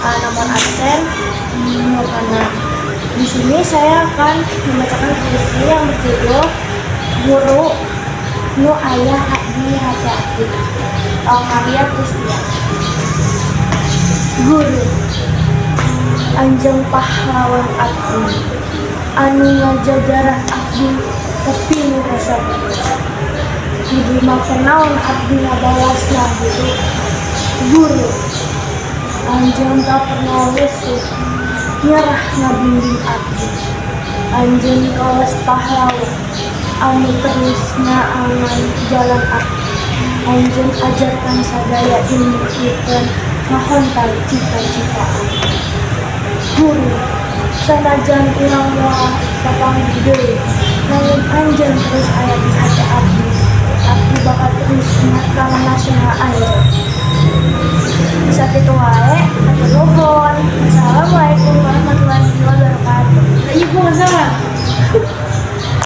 nomor absen karena di sini saya akan membacakan puisi yang berjudul Guru Nu Aya Abdi Hati-Hati, karya Kristia. Guru anjing pahlawan abdi anu ngajajaran abdi tapi nu rasa kudu mah kenaon abdi ngabalasna gitu. Guru anjeun tak pernah lesu nyerah ngabimbing abdi, anjeun kawas pahlawan anu terus ngaangan jalan abdi, anjeun ajarkan sadaya ilmu ikeun ngahontal cita-cita. Guru sanajan urang moal kapanggih deui nanging anjeun terus aya di hati abdi bakal terus ingat ka nasihat anjeun.